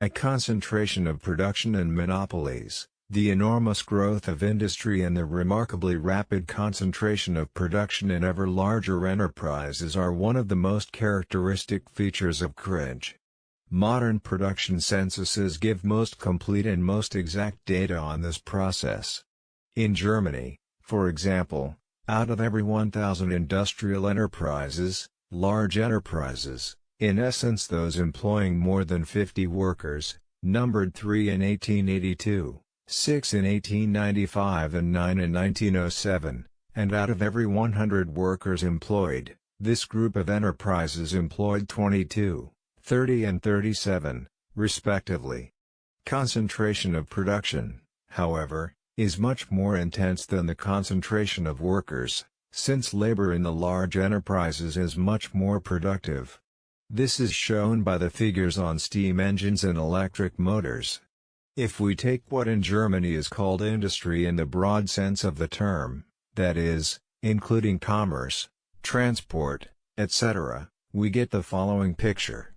A concentration of production and monopolies, the enormous growth of industry and the remarkably rapid concentration of production in ever larger enterprises are one of the most characteristic features of cringe. Modern production censuses give most complete and most exact data on this process. In Germany, for example, out of every 1,000 industrial enterprises, large enterprises, in essence those employing more than 50 workers, numbered 3 in 1882, 6 in 1895 and 9 in 1907, and out of every 100 workers employed, this group of enterprises employed 22, 30 and 37, respectively. Concentration of production, however, is much more intense than the concentration of workers, since labor in the large enterprises is much more productive. This is shown by the figures on steam engines and electric motors. If we take what in Germany is called industry in the broad sense of the term, that is, including commerce, transport, etc., we get the following picture.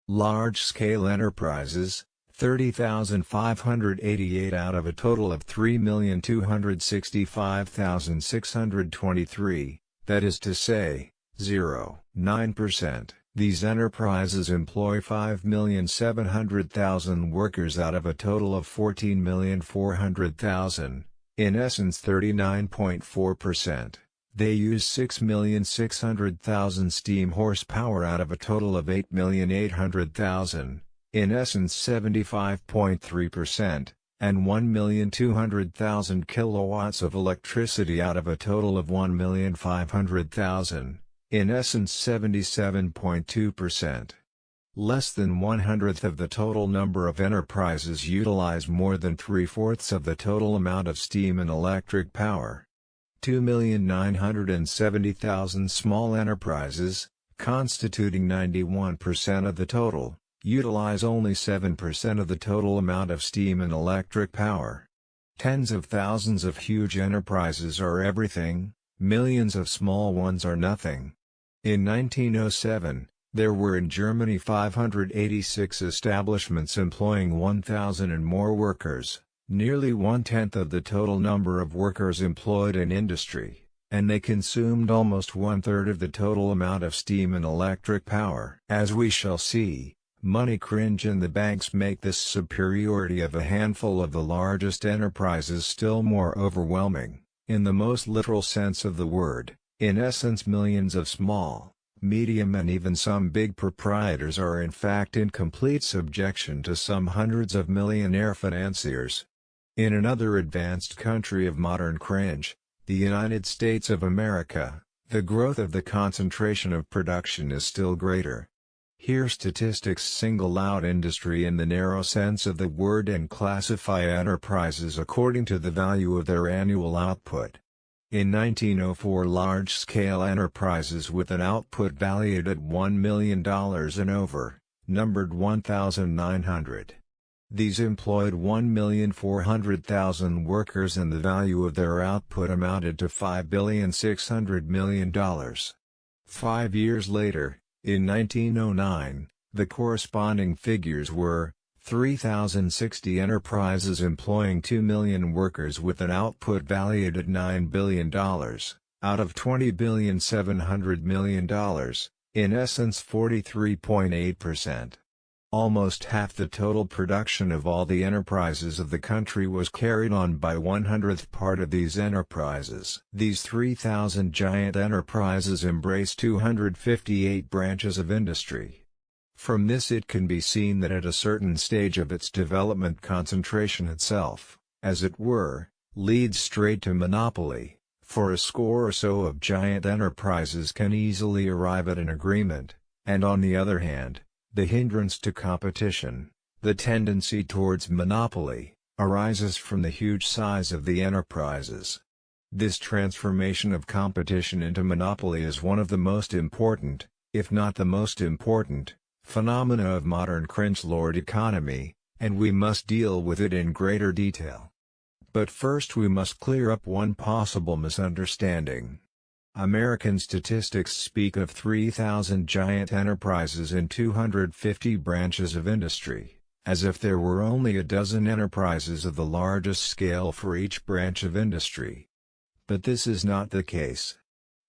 Large-scale enterprises, 30,588 out of a total of 3,265,623, that is to say, 0.9%. These enterprises employ 5,700,000 workers out of a total of 14,400,000, in essence 39.4%. They use 6,600,000 steam horsepower out of a total of 8,800,000, in essence 75.3%, and 1,200,000 kilowatts of electricity out of a total of 1,500,000, in essence 77.2%. Less than 1/100th of the total number of enterprises utilize more than 3/4 of the total amount of steam and electric power. 2,970,000 small enterprises, constituting 91% of the total, utilize only 7% of the total amount of steam and electric power. Tens of thousands of huge enterprises are everything, millions of small ones are nothing. In 1907, there were in Germany 586 establishments employing 1,000 and more workers, nearly 1/10 of the total number of workers employed in industry, and they consumed almost 1/3 of the total amount of steam and electric power. As we shall see, money cringe and the banks make this superiority of a handful of the largest enterprises still more overwhelming, in the most literal sense of the word. In essence, millions of small, medium and even some big proprietors are in fact in complete subjection to some hundreds of millionaire financiers. In another advanced country of modern cringe, the United States of America, the growth of the concentration of production is still greater. Here statistics single out industry in the narrow sense of the word and classify enterprises according to the value of their annual output. In 1904, large-scale enterprises with an output valued at $1 million and over, numbered 1,900. These employed 1,400,000 workers and the value of their output amounted to $5,600,000,000. 5 years later, in 1909, the corresponding figures were 3,060 enterprises employing 2 million workers with an output valued at $9 billion, out of $20,700,000,000, in essence 43.8%. Almost half the total production of all the enterprises of the country was carried on by 1/100th part of these enterprises. These 3,000 giant enterprises embrace 258 branches of industry. From this it can be seen that at a certain stage of its development concentration itself, as it were, leads straight to monopoly, for a score or so of giant enterprises can easily arrive at an agreement, and on the other hand, the hindrance to competition, the tendency towards monopoly, arises from the huge size of the enterprises. This transformation of competition into monopoly is one of the most important, if not the most important, phenomena of modern cringe-lord economy, and we must deal with it in greater detail. But first we must clear up one possible misunderstanding. American statistics speak of 3,000 giant enterprises in 250 branches of industry, as if there were only a dozen enterprises of the largest scale for each branch of industry. But this is not the case.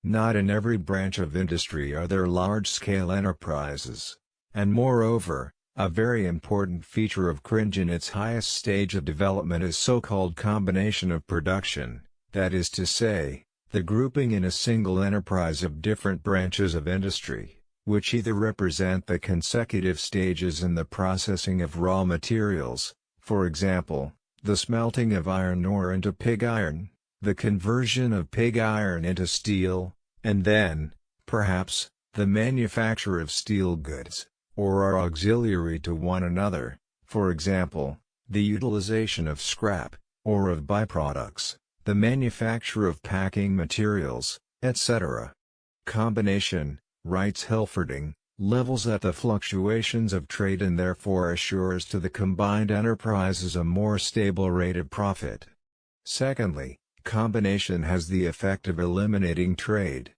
Not in every branch of industry are there large-scale enterprises, and moreover, a very important feature of cringe in its highest stage of development is so-called combination of production, that is to say, the grouping in a single enterprise of different branches of industry, which either represent the consecutive stages in the processing of raw materials, for example, the smelting of iron ore into pig iron, the conversion of pig iron into steel, and then, perhaps, the manufacture of steel goods, or are auxiliary to one another, for example, the utilization of scrap, or of byproducts, the manufacture of packing materials, etc. Combination, writes Hilferding, levels at the fluctuations of trade and therefore assures to the combined enterprises a more stable rate of profit. Secondly, combination has the effect of eliminating trade.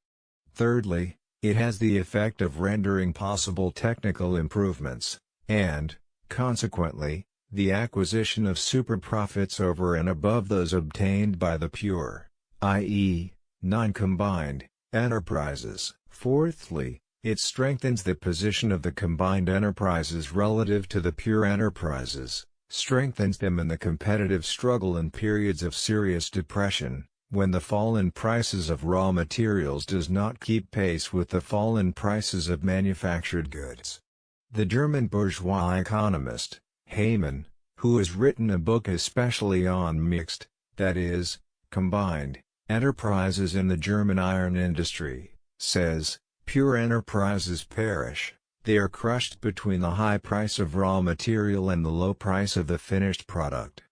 Thirdly, it has the effect of rendering possible technical improvements, and, consequently, the acquisition of super profits over and above those obtained by the pure, i.e., non-combined, enterprises. Fourthly, it strengthens the position of the combined enterprises relative to the pure enterprises, strengthens them in the competitive struggle in periods of serious depression, when the fall in prices of raw materials does not keep pace with the fall in prices of manufactured goods. The German bourgeois economist, Heyman, who has written a book especially on mixed, that is, combined, enterprises in the German iron industry, says, pure enterprises perish, they are crushed between the high price of raw material and the low price of the finished product.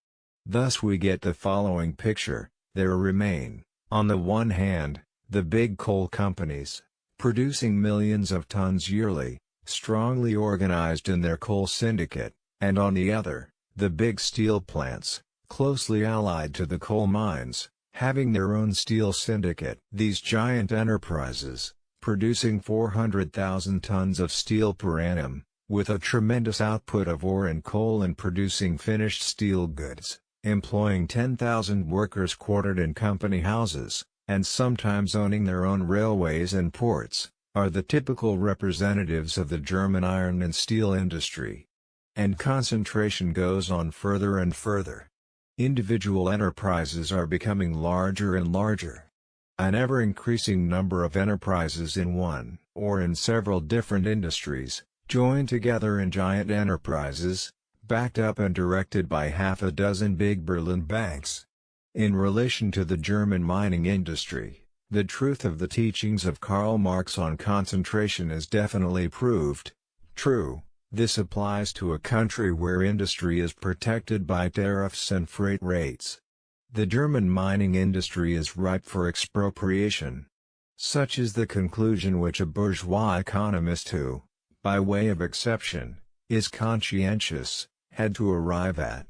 Thus we get the following picture: there remain, on the one hand, the big coal companies, producing millions of tons yearly, strongly organized in their coal syndicate, and on the other, the big steel plants, closely allied to the coal mines, having their own steel syndicate. These giant enterprises, producing 400,000 tons of steel per annum, with a tremendous output of ore and coal and producing finished steel goods, employing 10,000 workers quartered in company houses, and sometimes owning their own railways and ports, are the typical representatives of the German iron and steel industry. And concentration goes on further and further. Individual enterprises are becoming larger and larger. An ever-increasing number of enterprises in one, or in several different industries, join together in giant enterprises, backed up and directed by half a dozen big Berlin banks. In relation to the German mining industry, the truth of the teachings of Karl Marx on concentration is definitely proved true. This applies to a country where industry is protected by tariffs and freight rates. The German mining industry is ripe for expropriation. Such is the conclusion which a bourgeois economist who, by way of exception, is conscientious, had to arrive at.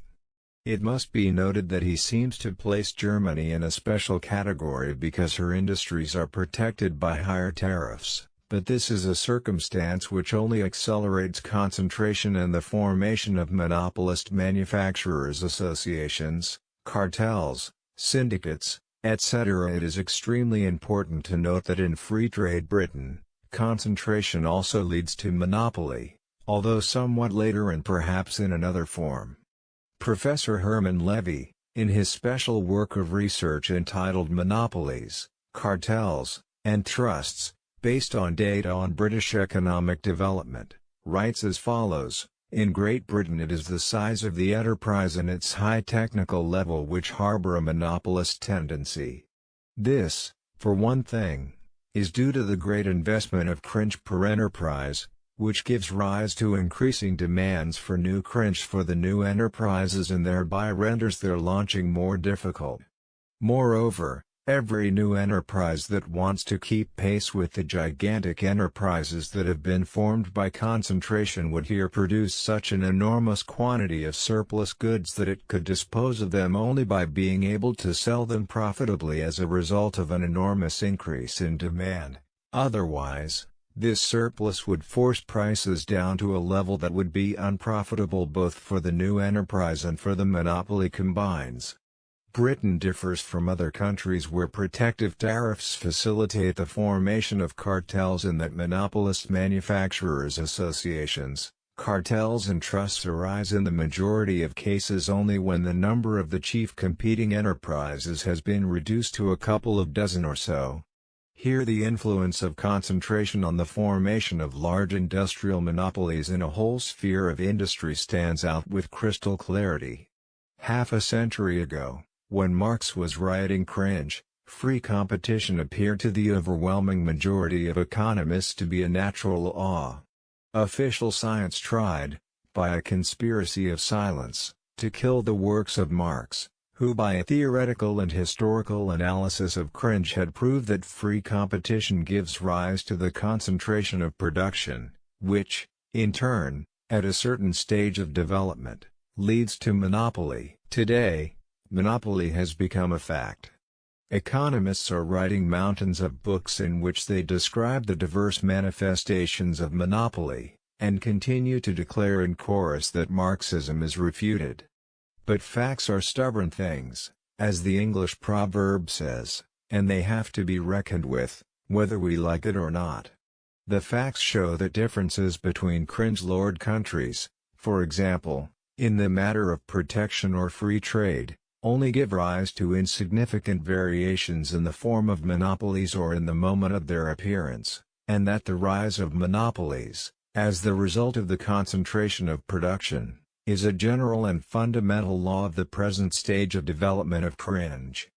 It must be noted that he seems to place Germany in a special category because her industries are protected by higher tariffs, but this is a circumstance which only accelerates concentration and the formation of monopolist manufacturers' associations, cartels, syndicates, etc. It is extremely important to note that in free trade Britain, concentration also leads to monopoly, although somewhat later and perhaps in another form. Professor Hermann Levy, in his special work of research entitled Monopolies, Cartels, and Trusts, based on data on British economic development, writes as follows: in Great Britain it is the size of the enterprise and its high technical level which harbour a monopolist tendency. This, for one thing, is due to the great investment of cringe per enterprise, which gives rise to increasing demands for new cringe for the new enterprises and thereby renders their launching more difficult. Moreover, every new enterprise that wants to keep pace with the gigantic enterprises that have been formed by concentration would here produce such an enormous quantity of surplus goods that it could dispose of them only by being able to sell them profitably as a result of an enormous increase in demand. Otherwise, This surplus would force prices down to a level that would be unprofitable both for the new enterprise and for the monopoly combines. Britain differs from other countries where protective tariffs facilitate the formation of cartels in that monopolist manufacturers' associations, cartels and trusts arise in the majority of cases only when the number of the chief competing enterprises has been reduced to a couple of dozen or so. Here the influence of concentration on the formation of large industrial monopolies in a whole sphere of industry stands out with crystal clarity. Half a century ago, when Marx was writing Cringe, free competition appeared to the overwhelming majority of economists to be a natural law. Official science tried, by a conspiracy of silence, to kill the works of Marx, who by a theoretical and historical analysis of Cringe had proved that free competition gives rise to the concentration of production, which, in turn, at a certain stage of development, leads to monopoly. Today, monopoly has become a fact. Economists are writing mountains of books in which they describe the diverse manifestations of monopoly, and continue to declare in chorus that Marxism is refuted. But facts are stubborn things, as the English proverb says, and they have to be reckoned with, whether we like it or not. The facts show that differences between cringe-lord countries, for example, in the matter of protection or free trade, only give rise to insignificant variations in the form of monopolies or in the moment of their appearance, and that the rise of monopolies, as the result of the concentration of production, is a general and fundamental law of the present stage of development of cringe.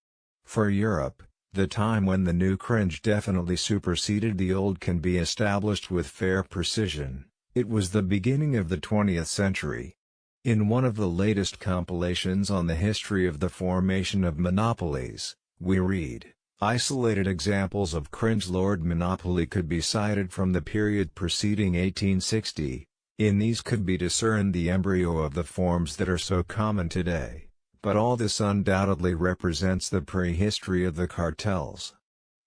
For Europe, the time when the new cringe definitely superseded the old can be established with fair precision. It was the beginning of the 20th century. In one of the latest compilations on the history of the formation of monopolies, we read, isolated examples of cringe-lord monopoly could be cited from the period preceding 1860. In these could be discerned the embryo of the forms that are so common today, but all this undoubtedly represents the prehistory of the cartels.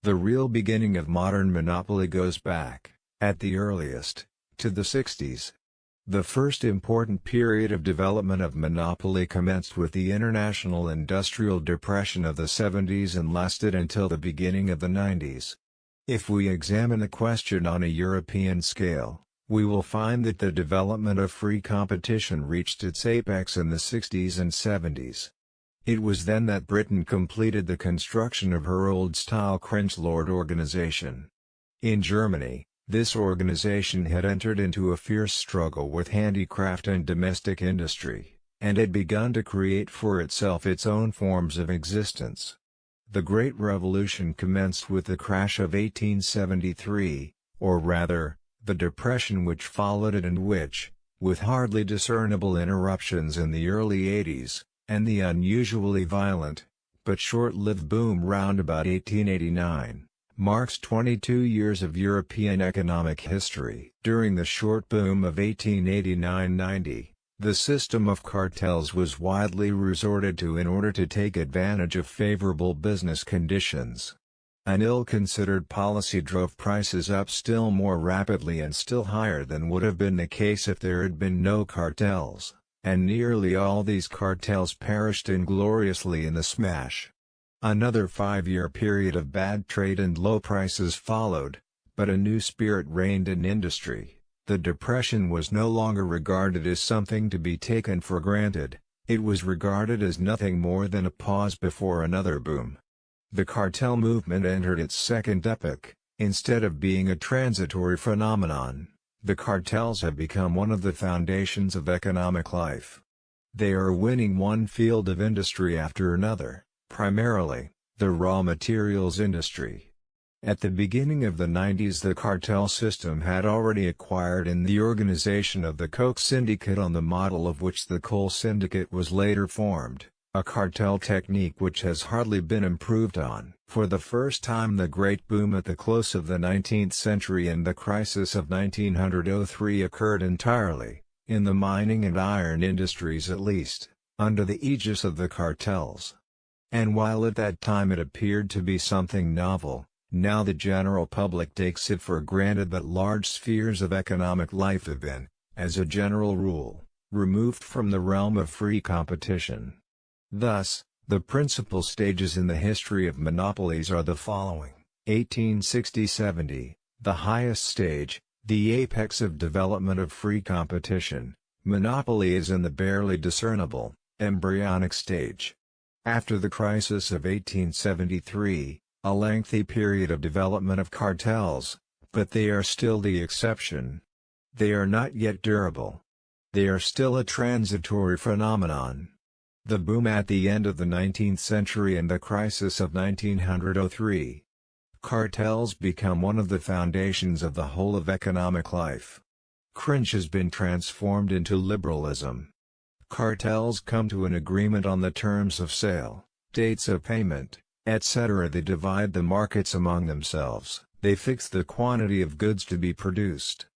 The real beginning of modern monopoly goes back, at the earliest, to the 60s. The first important period of development of monopoly commenced with the international industrial depression of the 70s and lasted until the beginning of the 90s. If we examine the question on a European scale, we will find that the development of free competition reached its apex in the 60s and 70s. It was then that Britain completed the construction of her old-style cringe-lord organization. In Germany, this organization had entered into a fierce struggle with handicraft and domestic industry, and had begun to create for itself its own forms of existence. The Great Revolution commenced with the crash of 1873, or rather, the depression which followed it and which, with hardly discernible interruptions in the early 80s, and the unusually violent, but short-lived boom round about 1889, marks 22 years of European economic history. During the short boom of 1889-90, the system of cartels was widely resorted to in order to take advantage of favorable business conditions. An ill-considered policy drove prices up still more rapidly and still higher than would have been the case if there had been no cartels, and nearly all these cartels perished ingloriously in the smash. Another 5-year period of bad trade and low prices followed, but a new spirit reigned in industry. The depression was no longer regarded as something to be taken for granted, it was regarded as nothing more than a pause before another boom. The cartel movement entered its second epoch. Instead of being a transitory phenomenon, the cartels have become one of the foundations of economic life. They are winning one field of industry after another. Primarily, the raw materials industry. At the beginning of the 90s the cartel system had already acquired in the organization of the Coke Syndicate on the model of which the Coal Syndicate was later formed, a cartel technique which has hardly been improved on. For the first time the great boom at the close of the 19th century and the crisis of 1903 occurred entirely, in the mining and iron industries at least, under the aegis of the cartels. And while at that time it appeared to be something novel, Now the general public takes it for granted that large spheres of economic life have been, as a general rule, removed from the realm of free competition. Thus, the principal stages in the history of monopolies are the following: 1860–70, the highest stage, the apex of development of free competition. Monopoly is in the barely discernible, embryonic stage. After the crisis of 1873, a lengthy period of development of cartels, but they are still the exception. They are not yet durable. They are still a transitory phenomenon. The boom at the end of the 19th century and the crisis of 1903. Cartels become one of the foundations of the whole of economic life. Cringe has been transformed into liberalism. Cartels come to an agreement on the terms of sale, dates of payment, etc. They divide the markets among themselves, they fix the quantity of goods to be produced.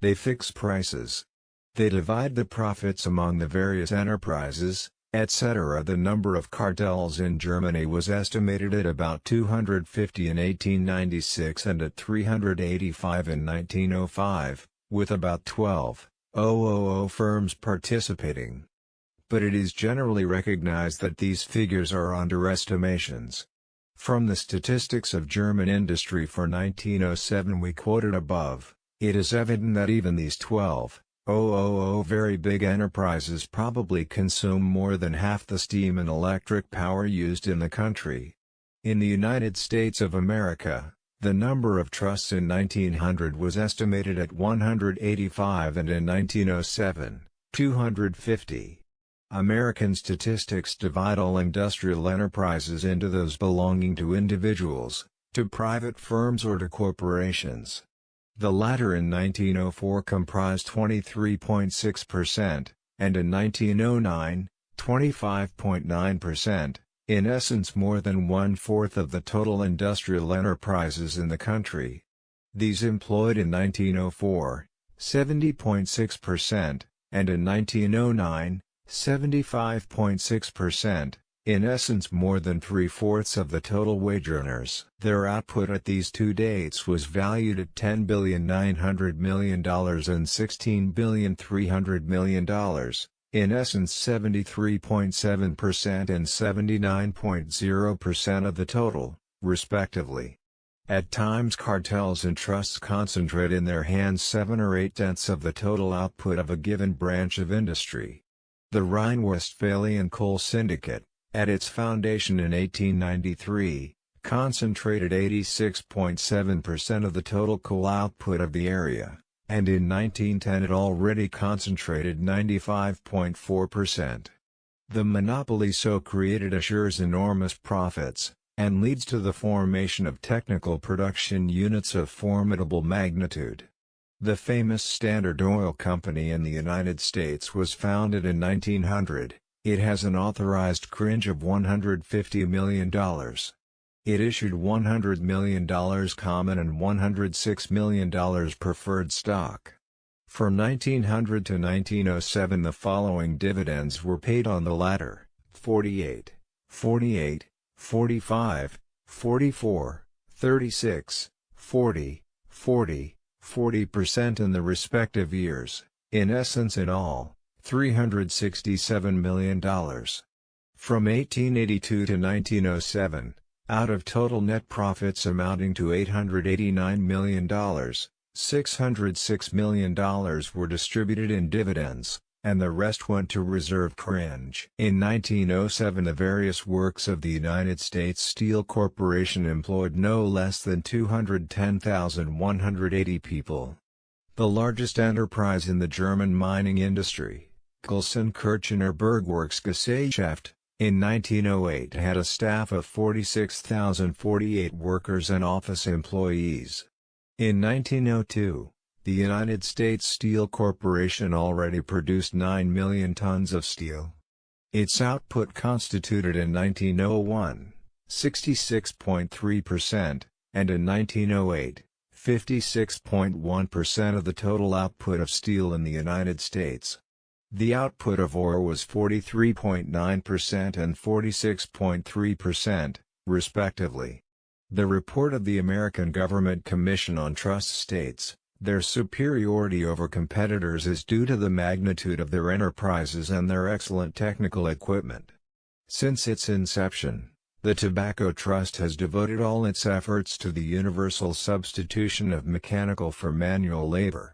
They fix prices. They divide the profits among the various enterprises, etc. The number of cartels in Germany was estimated at about 250 in 1896 and at 385 in 1905, with about 12,000 firms participating. But it is generally recognized that these figures are underestimations. From the statistics of German industry for 1907 we quoted above, it is evident that even these 12,000 very big enterprises probably consume more than half the steam and electric power used in the country. In the United States of America, the number of trusts in 1900 was estimated at 185 and in 1907, 250. American statistics divide all industrial enterprises into those belonging to individuals, to private firms or to corporations. The latter in 1904 comprised 23.6%, and in 1909, 25.9%, in essence more than one-fourth of the total industrial enterprises in the country. These employed in 1904, 70.6%, and in 1909, 75.6%, in essence more than three-fourths of the total wage earners. Their output at these two dates was valued at $10,900 million and $16,300 million, in essence 73.7% and 79.0% of the total, respectively. At times cartels and trusts concentrate in their hands 7 or 8/10 of the total output of a given branch of industry. The Rhine-Westphalian Coal Syndicate, at its foundation in 1893, concentrated 86.7% of the total coal output of the area, and in 1910 it already concentrated 95.4%. The monopoly so created assures enormous profits, and leads to the formation of technical production units of formidable magnitude. The famous Standard Oil Company in the United States was founded in 1900. It has an authorized cringe of $150 million. It issued $100 million common and $106 million preferred stock. From 1900 to 1907 the following dividends were paid on the latter: 48, 48, 45, 44, 36, 40, 40, 40% in the respective years, in essence in all, $367 million. From 1882 to 1907, out of total net profits amounting to $889 million, $606 million were distributed in dividends, and the rest went to reserve cringe. In 1907 the various works of the United States Steel Corporation employed no less than 210,180 people. The largest enterprise in the German mining industry, Gelsenkirchener Bergwerksgesellschaft, in 1908 had a staff of 46,048 workers and office employees. In 1902, the United States Steel Corporation already produced 9 million tons of steel. Its output constituted in 1901, 66.3%, and in 1908, 56.1% of the total output of steel in the United States. The output of ore was 43.9% and 46.3%, respectively. The report of the American Government Commission on Trust states, their superiority over competitors is due to the magnitude of their enterprises and their excellent technical equipment. Since its inception, the Tobacco Trust has devoted all its efforts to the universal substitution of mechanical for manual labor.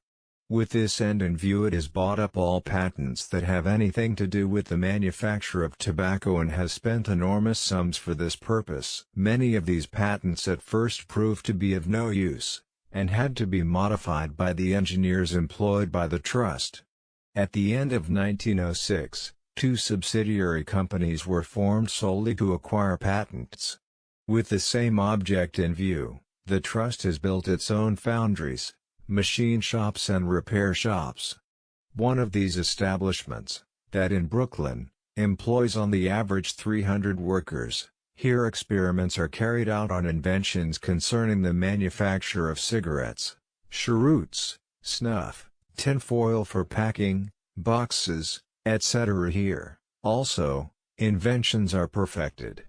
With this end in view, it has bought up all patents that have anything to do with the manufacture of tobacco and has spent enormous sums for this purpose. Many of these patents at first proved to be of no use, and had to be modified by the engineers employed by the trust. At the end of 1906, two subsidiary companies were formed solely to acquire patents. With the same object in view, the trust has built its own foundries, machine shops and repair shops. One of these establishments, that in Brooklyn, employs on the average 300 workers. Here experiments are carried out on inventions concerning the manufacture of cigarettes, cheroots, snuff, tinfoil for packing, boxes, etc. Here, also, inventions are perfected.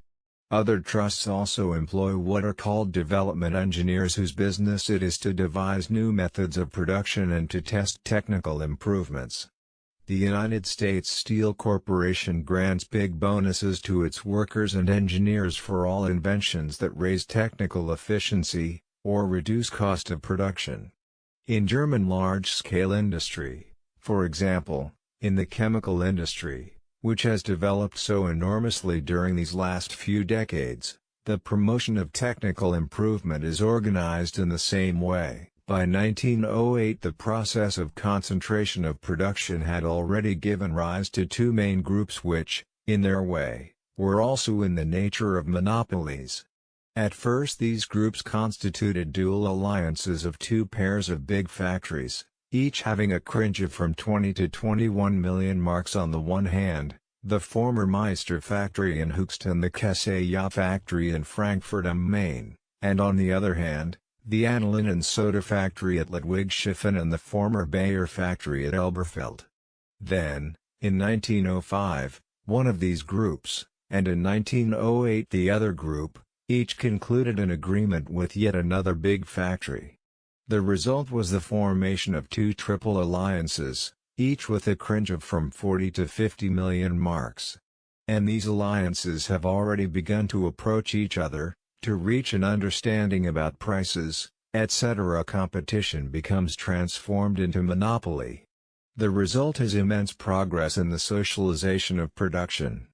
Other trusts also employ what are called development engineers, whose business it is to devise new methods of production and to test technical improvements. The United States Steel Corporation grants big bonuses to its workers and engineers for all inventions that raise technical efficiency, or reduce cost of production. In German large-scale industry, for example, in the chemical industry, which has developed so enormously during these last few decades, the promotion of technical improvement is organized in the same way. By 1908, the process of concentration of production had already given rise to two main groups which, in their way, were also in the nature of monopolies. At first these groups constituted dual alliances of two pairs of big factories, each having a cringe of from 20 to 21 million marks on the one hand, the former Meister factory in Höchst and the Kesseya factory in Frankfurt am Main, and on the other hand, the aniline and soda factory at Ludwigshafen and the former Bayer factory at Elberfeld. Then, in 1905, one of these groups, and in 1908 the other group, each concluded an agreement with yet another big factory. The result was the formation of two triple alliances, each with a cringe of from 40 to 50 million marks. And these alliances have already begun to approach each other, to reach an understanding about prices, etc. Competition becomes transformed into monopoly. The result is immense progress in the socialization of production.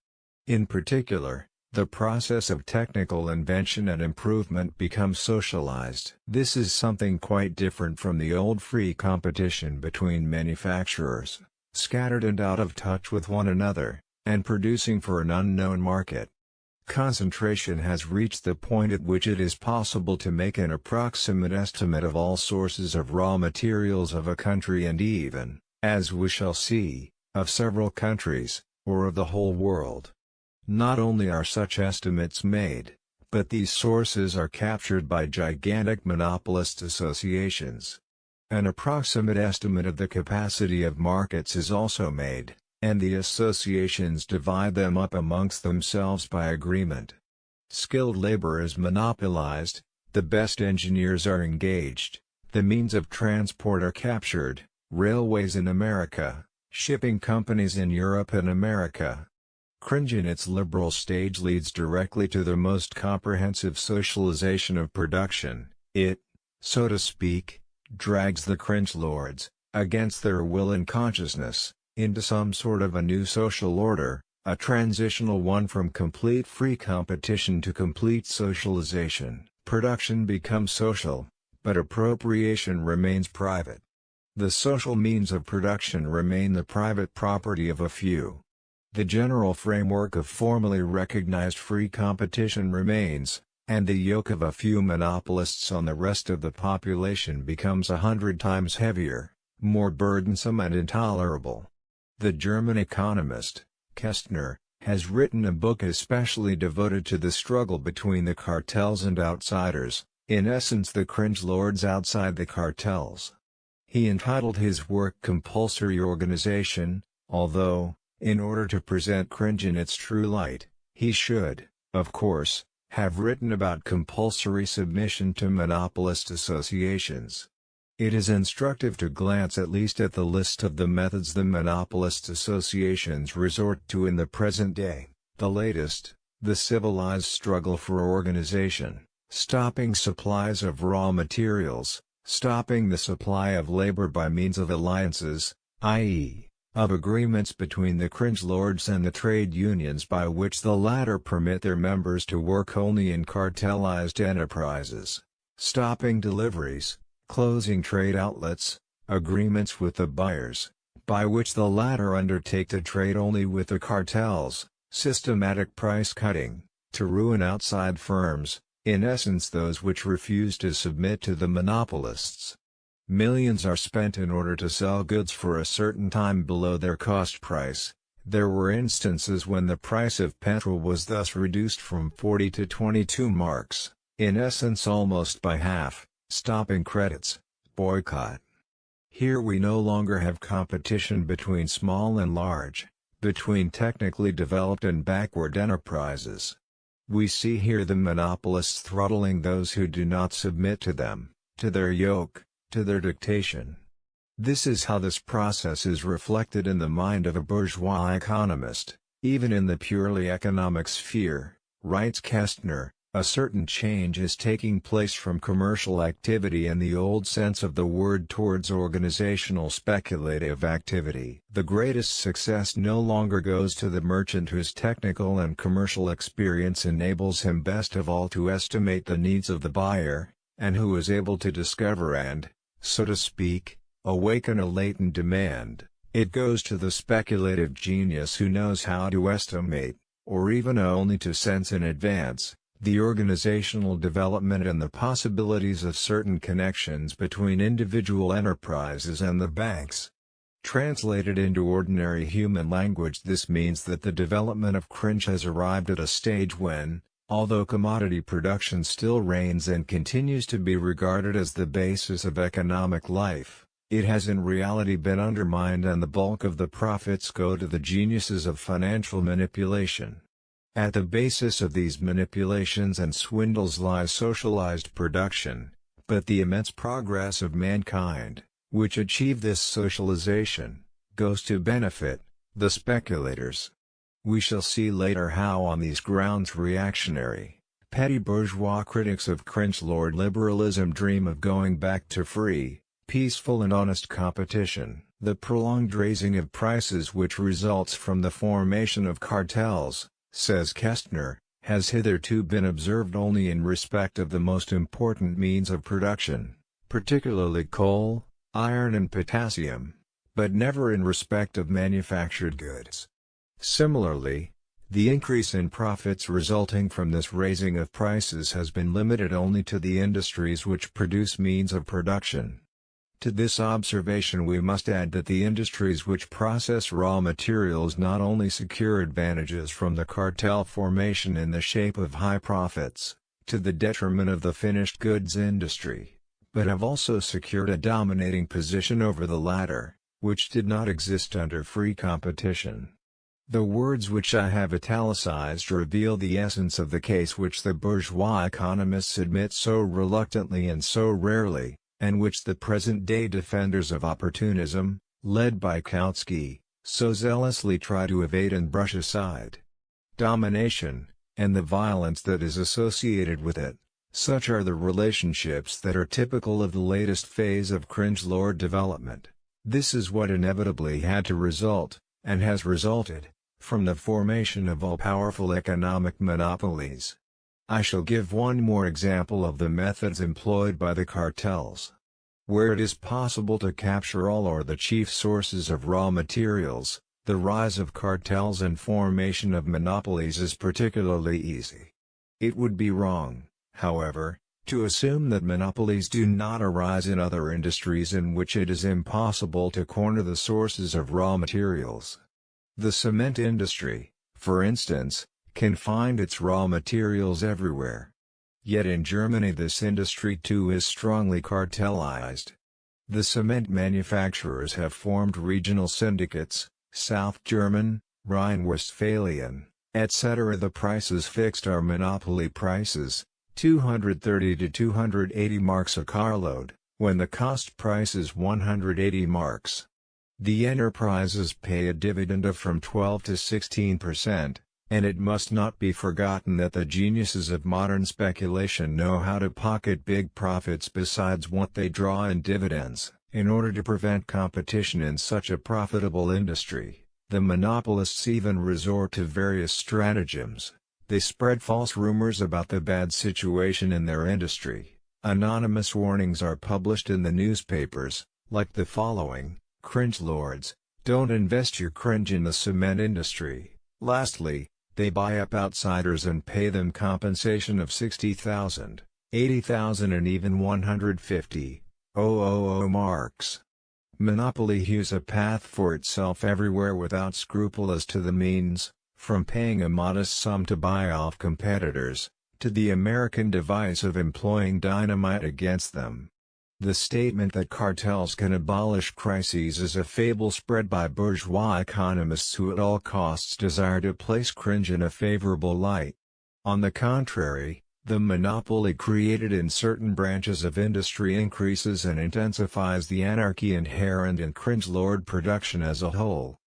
In particular, the process of technical invention and improvement becomes socialized. This is something quite different from the old free competition between manufacturers, scattered and out of touch with one another, and producing for an unknown market. Concentration has reached the point at which it is possible to make an approximate estimate of all sources of raw materials of a country and even, as we shall see, of several countries, or of the whole world. Not only are such estimates made, but these sources are captured by gigantic monopolist associations. An approximate estimate of the capacity of markets is also made, and the associations divide them up amongst themselves by agreement. Skilled labor is monopolized, the best engineers are engaged, the means of transport are captured, railways in America, shipping companies in Europe and America. Cringe in its liberal stage leads directly to the most comprehensive socialization of production. It, so to speak, drags the cringe lords, against their will and consciousness, into some sort of a new social order, a transitional one from complete free competition to complete socialization. Production becomes social, but appropriation remains private. The social means of production remain the private property of a few. The general framework of formally recognized free competition remains, and the yoke of a few monopolists on the rest of the population becomes 100 times heavier, more burdensome and intolerable. The German economist, Kästner, has written a book especially devoted to the struggle between the cartels and outsiders, in essence the cringe lords outside the cartels. He entitled his work Compulsory Organization, although, in order to present cringe in its true light, he should, of course, have written about compulsory submission to monopolist associations. It is instructive to glance at least at the list of the methods the monopolist associations resort to in the present day. The latest, the civilized struggle for organization, stopping supplies of raw materials, stopping the supply of labor by means of alliances, i.e., of agreements between the cringe lords and the trade unions by which the latter permit their members to work only in cartelized enterprises, stopping deliveries, closing trade outlets, agreements with the buyers, by which the latter undertake to trade only with the cartels, systematic price cutting, to ruin outside firms, in essence those which refuse to submit to the monopolists. Millions are spent in order to sell goods for a certain time below their cost price. There were instances when the price of petrol was thus reduced from 40 to 22 marks, in essence almost by half. Stopping credits, boycott. Here we no longer have competition between small and large, between technically developed and backward enterprises. We see here the monopolists throttling those who do not submit to them, to their yoke, to their dictation. This is how this process is reflected in the mind of a bourgeois economist, even in the purely economic sphere, writes Kestner. A certain change is taking place from commercial activity in the old sense of the word towards organizational speculative activity. The greatest success no longer goes to the merchant whose technical and commercial experience enables him best of all to estimate the needs of the buyer, and who is able to discover and, so to speak, awaken a latent demand. It goes to the speculative genius who knows how to estimate, or even only to sense in advance, the organizational development and the possibilities of certain connections between individual enterprises and the banks. Translated into ordinary human language, this means that the development of cringe has arrived at a stage when, although commodity production still reigns and continues to be regarded as the basis of economic life, it has in reality been undermined and the bulk of the profits go to the geniuses of financial manipulation. At the basis of these manipulations and swindles lies socialized production, but the immense progress of mankind, which achieved this socialization, goes to benefit the speculators. We shall see later how on these grounds reactionary, petty bourgeois critics of cringe lord liberalism dream of going back to free, peaceful and honest competition. The prolonged raising of prices which results from the formation of cartels, says Kestner, has hitherto been observed only in respect of the most important means of production, particularly coal, iron and potassium, but never in respect of manufactured goods. Similarly, the increase in profits resulting from this raising of prices has been limited only to the industries which produce means of production. To this observation we must add that the industries which process raw materials not only secure advantages from the cartel formation in the shape of high profits, to the detriment of the finished goods industry, but have also secured a dominating position over the latter, which did not exist under free competition. The words which I have italicized reveal the essence of the case which the bourgeois economists admit so reluctantly and so rarely, and which the present-day defenders of opportunism, led by Kautsky, so zealously try to evade and brush aside. Domination, and the violence that is associated with it, such are the relationships that are typical of the latest phase of cringe lord development. This is what inevitably had to result, and has resulted, from the formation of all-powerful economic monopolies. I shall give one more example of the methods employed by the cartels. Where it is possible to capture all or the chief sources of raw materials, the rise of cartels and formation of monopolies is particularly easy. It would be wrong, however, to assume that monopolies do not arise in other industries in which it is impossible to corner the sources of raw materials. The cement industry, for instance, can find its raw materials everywhere. Yet in Germany this industry too is strongly cartelized. The cement manufacturers have formed regional syndicates, South German, Rhine-Westphalian, etc. The prices fixed are monopoly prices, 230 to 280 marks a carload, when the cost price is 180 marks. The enterprises pay a dividend of from 12 to 16%, and it must not be forgotten that the geniuses of modern speculation know how to pocket big profits besides what they draw in dividends. In order to prevent competition in such a profitable industry, the monopolists even resort to various stratagems. They spread false rumors about the bad situation in their industry. Anonymous warnings are published in the newspapers, like the following: "Cringe lords, don't invest your cringe in the cement industry." Lastly, they buy up outsiders and pay them compensation of 60,000, 80,000 and even 150,000 marks. Monopoly hews a path for itself everywhere without scruple as to the means, from paying a modest sum to buy off competitors, to the American device of employing dynamite against them. The statement that cartels can abolish crises is a fable spread by bourgeois economists who at all costs desire to place cringe in a favorable light. On the contrary, the monopoly created in certain branches of industry increases and intensifies the anarchy inherent in cringe-lord production as a whole.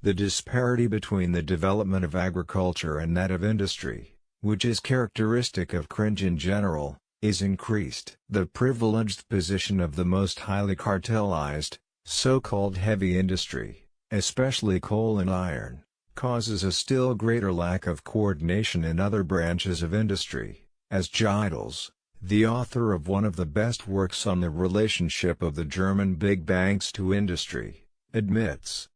The disparity between the development of agriculture and that of industry, which is characteristic of cringe in general, is increased. The privileged position of the most highly cartelized, so-called heavy industry, especially coal and iron, causes a still greater lack of coordination in other branches of industry. As Giedels, the author of one of the best works on the relationship of the German big banks to industry, admits,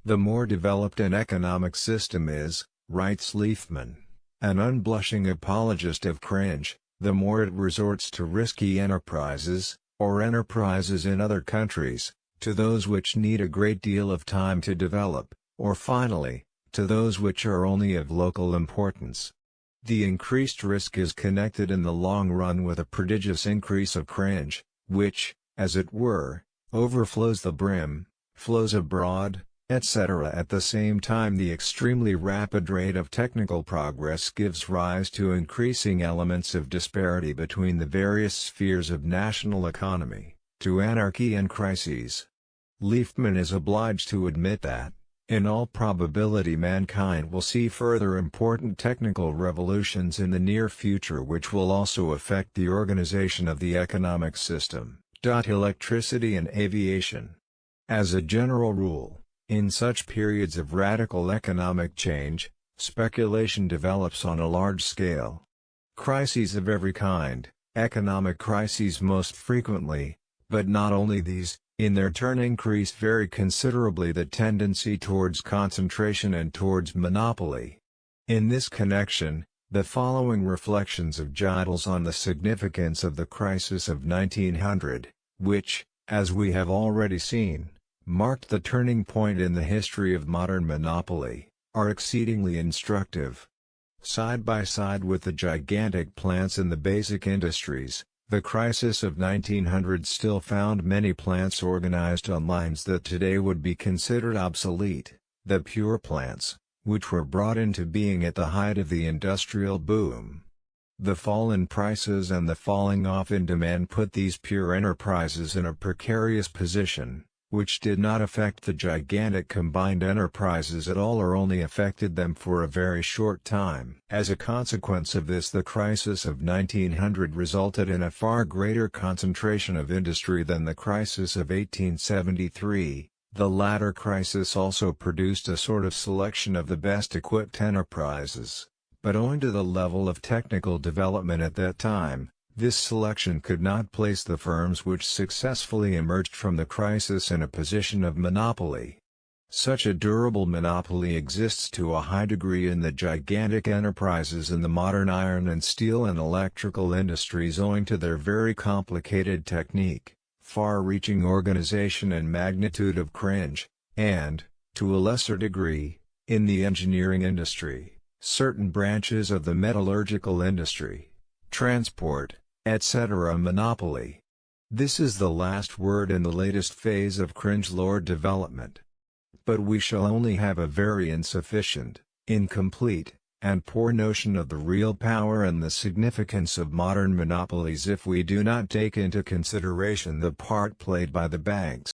"The more developed an economic system is," writes Liefman, an unblushing apologist of cringe, "the more it resorts to risky enterprises, or enterprises in other countries, to those which need a great deal of time to develop, or finally, to those which are only of local importance. The increased risk is connected in the long run with a prodigious increase of cringe, which, as it were, overflows the brim, flows abroad, etc. At the same time, the extremely rapid rate of technical progress gives rise to increasing elements of disparity between the various spheres of national economy, to anarchy and crises." Liefman is obliged to admit that, in all probability, mankind will see further important technical revolutions in the near future which will also affect the organization of the economic system. Electricity and aviation. As a general rule, in such periods of radical economic change, speculation develops on a large scale. Crises of every kind, economic crises most frequently, but not only these, in their turn increase very considerably the tendency towards concentration and towards monopoly. In this connection, the following reflections of Giedels on the significance of the crisis of 1900, which, as we have already seen, marked the turning point in the history of modern monopoly, are exceedingly instructive. Side by side with the gigantic plants in the basic industries, the crisis of 1900 still found many plants organized on lines that today would be considered obsolete, the pure plants, which were brought into being at the height of the industrial boom. The fall in prices and the falling off in demand put these pure enterprises in a precarious position, which did not affect the gigantic combined enterprises at all or only affected them for a very short time. As a consequence of this, the crisis of 1900 resulted in a far greater concentration of industry than the crisis of 1873. The latter crisis also produced a sort of selection of the best equipped enterprises, but owing to the level of technical development at that time, this selection could not place the firms which successfully emerged from the crisis in a position of monopoly. Such a durable monopoly exists to a high degree in the gigantic enterprises in the modern iron and steel and electrical industries owing to their very complicated technique, far-reaching organization and magnitude of cringe, and, to a lesser degree, in the engineering industry, certain branches of the metallurgical industry, transport, etc. monopoly. This is the last word in the latest phase of cringe-lord development. But we shall only have a very insufficient, incomplete, and poor notion of the real power and the significance of modern monopolies if we do not take into consideration the part played by the banks.